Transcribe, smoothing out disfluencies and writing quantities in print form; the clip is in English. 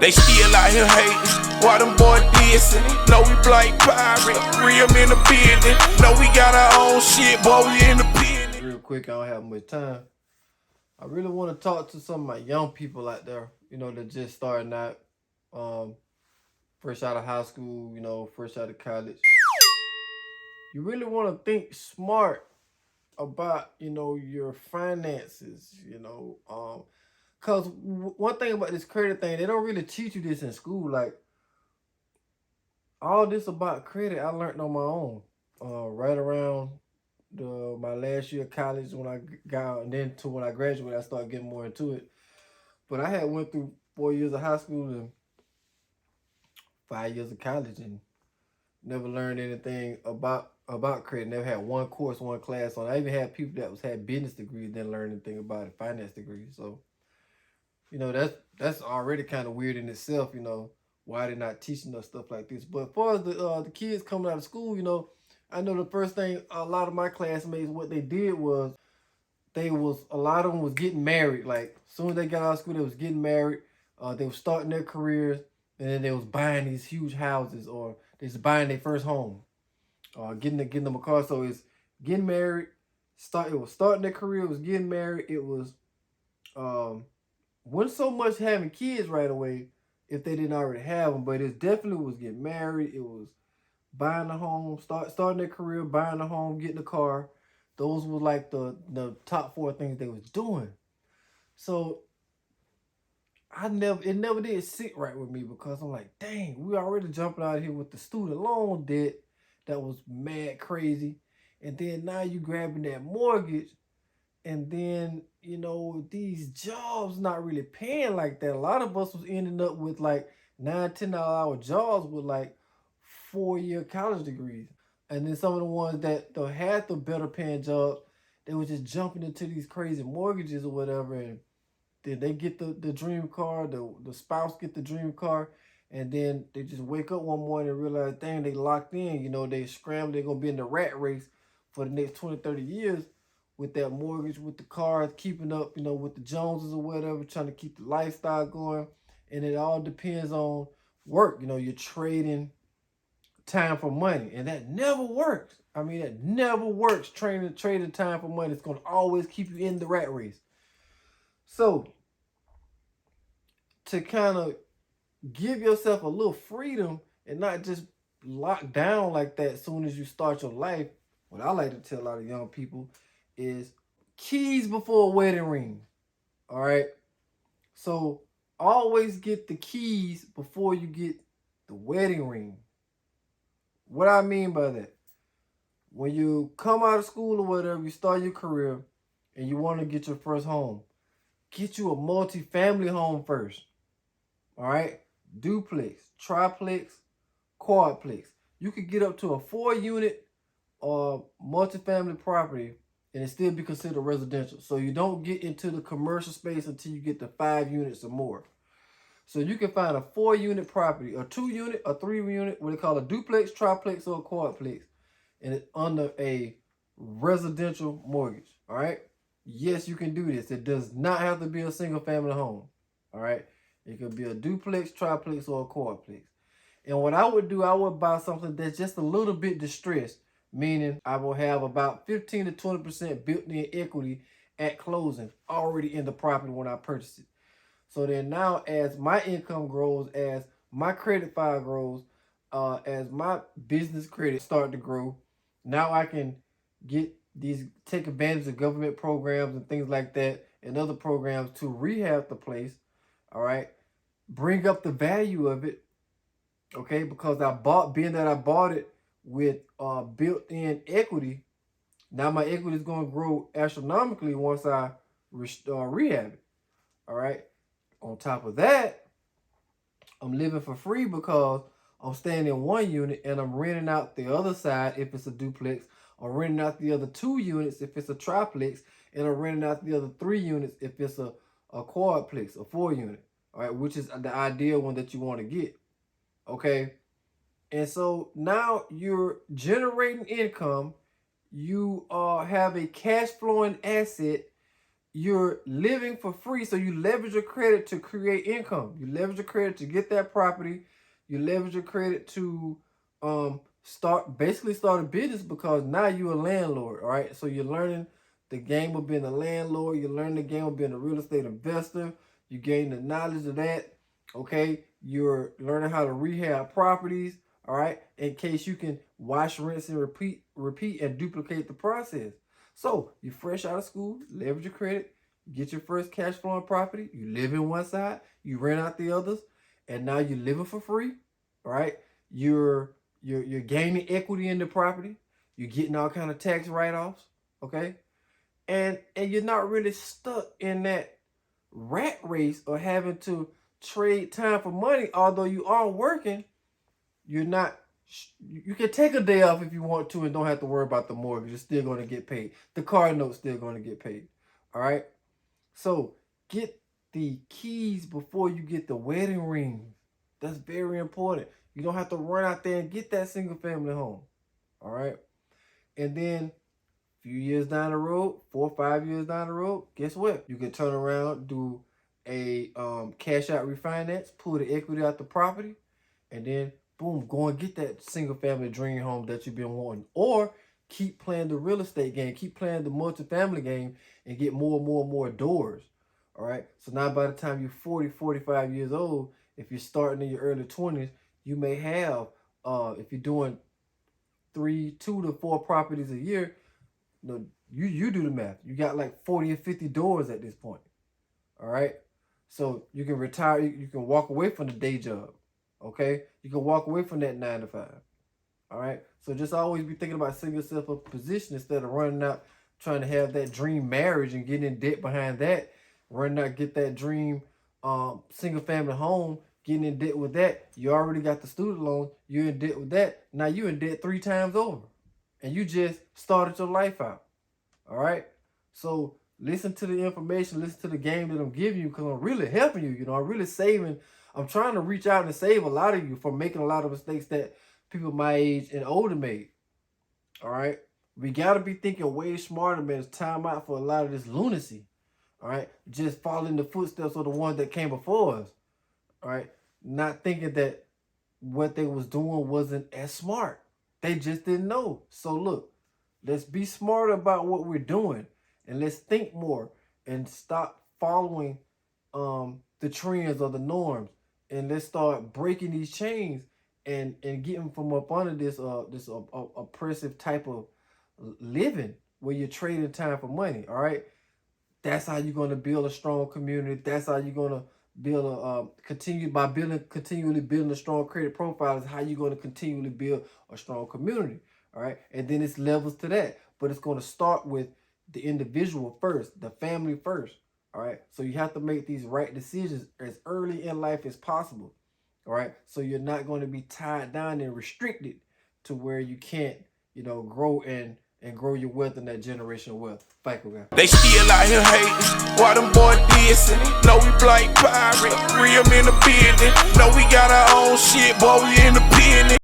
They still out here hating. Why them boys dissing? Know we black pirate. Real in the building. Know we got our own shit, boy, we independent. Real quick, I don't have much time. I really want to talk to some of my young people out there, you know, that just starting out, fresh out of high school, you know, fresh out of college. You really want to think smart about, you know, your finances, you know, because one thing about this credit thing, they don't really teach you this in school. Like, all this about credit, I learned on my own, right around my last year of college when I got out, and then to when I graduated, I started getting more into it. But I had went through 4 years of high school and 5 years of college and never learned anything about credit. Never had one course, one class on it. I even had people that had business degrees didn't learn anything about it, finance degrees. So, you know, that's already kind of weird in itself, you know, why they're not teaching us stuff like this. But as far as the kids coming out of school, you know, I know the first thing a lot of my classmates, what they did was a lot of them was getting married. Like, as soon as they got out of school, they was getting married. They was starting their careers, and then they was buying these huge houses, or they was buying their first home, getting them a car. So it's getting married, it was starting their career, it was getting married, it was wasn't so much having kids right away if they didn't already have them, but it definitely was getting married. It was buying a home, starting their career, buying a home, getting a car. Those were like the top 4 things they was doing. So it never did sit right with me, because I'm like, dang, we already jumping out of here with the student loan debt that was mad crazy. And then now you grabbing that mortgage, and then, you know, these jobs not really paying like that. A lot of us was ending up with like $9-10 hour jobs with like 4-year college degrees. And then some of the ones that had the better paying jobs, they were just jumping into these crazy mortgages or whatever. And then they get the dream car, the spouse get the dream car, and then they just wake up one morning and realize, dang, they locked in. You know, they scrambled, they're going to be in the rat race for the next 20-30 years with that mortgage, with the cars, keeping up, you know, with the Joneses or whatever, trying to keep the lifestyle going. And it all depends on work. You know, you're trading time for money, and that never works. I mean, that never works. Trading time for money. It's going to always keep you in the rat race. So, to kind of give yourself a little freedom and not just lock down like that as soon as you start your life, what I like to tell a lot of young people is keys before a wedding ring. All right? So, always get the keys before you get the wedding ring. What I mean by that, when you come out of school or whatever, you start your career and you want to get your first home, get you a multifamily home first. All right? Duplex, triplex, quadplex. You could get up to a 4-unit multifamily property and it still be considered residential. So you don't get into the commercial space until you get to 5 units or more. So you can find a 4-unit property, a 2-unit, a 3-unit, what they call a duplex, triplex, or a quadplex, and it's under a residential mortgage. All right? Yes, you can do this. It does not have to be a single family home. All right? It could be a duplex, triplex, or a quadplex. And what I would do, I would buy something that's just a little bit distressed, meaning I will have about 15 to 20% built-in equity at closing already in the property when I purchase it. So then now, as my income grows, as my credit file grows, as my business credit start to grow, now I can take advantage of government programs and things like that and other programs to rehab the place. All right, bring up the value of it. Okay, because I bought it with built-in equity. Now my equity is going to grow astronomically once I rehab it. All right. On top of that, I'm living for free because I'm staying in 1 unit and I'm renting out the other side if it's a duplex. I'm renting out the other 2 units if it's a triplex, and I'm renting out the other 3 units if it's a quadplex, a 4-unit. All right, which is the ideal one that you want to get. Okay. And so now you're generating income. You have a cash flowing asset you're living for free, so you leverage your credit to create income. You leverage your credit to get that property. You leverage your credit to start a business, because now you're a landlord. All right, so you're learning the game of being a landlord. You're learning the game of being a real estate investor. You gain the knowledge of that. Okay, you're learning how to rehab properties. All right, in case you can wash, rinse, and repeat, and duplicate the process. So you fresh out of school, leverage your credit, get your first cash flowing property. You live in one side, you rent out the others, and now you're living for free. All right, you're gaining equity in the property. You're getting all kind of tax write-offs. Okay, and you're not really stuck in that rat race or having to trade time for money. Although you are working, you're not. You can take a day off if you want to and don't have to worry about the mortgage. You're still going to get paid. The car note's still going to get paid. All right. So get the keys before you get the wedding ring. That's very important. You don't have to run out there and get that single family home. All right. And then a few years down the road, 4 or 5 years down the road, guess what? You can turn around, do a cash out refinance, pull the equity out the property, and then boom, go and get that single family dream home that you've been wanting. Or keep playing the real estate game, keep playing the multifamily game, and get more and more and more doors. All right. So now by the time you're 40, 45 years old, if you're starting in your early 20s, you may have, if you're doing 2 to 4 properties a year, you do the math. You got like 40 or 50 doors at this point. All right. So you can retire, you can walk away from the day job. Okay, you can walk away from that 9 to 5. All right, so just always be thinking about setting yourself up a position instead of running out trying to have that dream marriage and getting in debt behind that. Running out, get that dream single family home, getting in debt with that. You already got the student loan. You're in debt with that. Now you're in debt 3 times over, and you just started your life out. All right, so listen to the information, listen to the game that I'm giving you, because I'm really helping you. You know, I'm really saving. I'm trying to reach out and save a lot of you from making a lot of mistakes that people my age and older made. All right. We got to be thinking way smarter, man. It's time out for a lot of this lunacy. All right. Just following the footsteps of the ones that came before us. All right. Not thinking that what they was doing wasn't as smart. They just didn't know. So look, let's be smarter about what we're doing, and let's think more and stop following the trends or the norms. And let's start breaking these chains and getting from up under this oppressive type of living where you're trading time for money. All right, that's how you're gonna build a strong community. That's how you're gonna build continually building a strong credit profile. Is how you're gonna continually build a strong community. All right, and then it's levels to that, but it's gonna start with the individual first, the family first. All right, so you have to make these right decisions as early in life as possible. All right, so you're not going to be tied down and restricted to where you can't, grow and grow your wealth and that generational wealth. FICO Guy. They still out here hating. Why them boys dissing? No, we black pirate. Real in the building. No, we got our own shit, boy, we independent.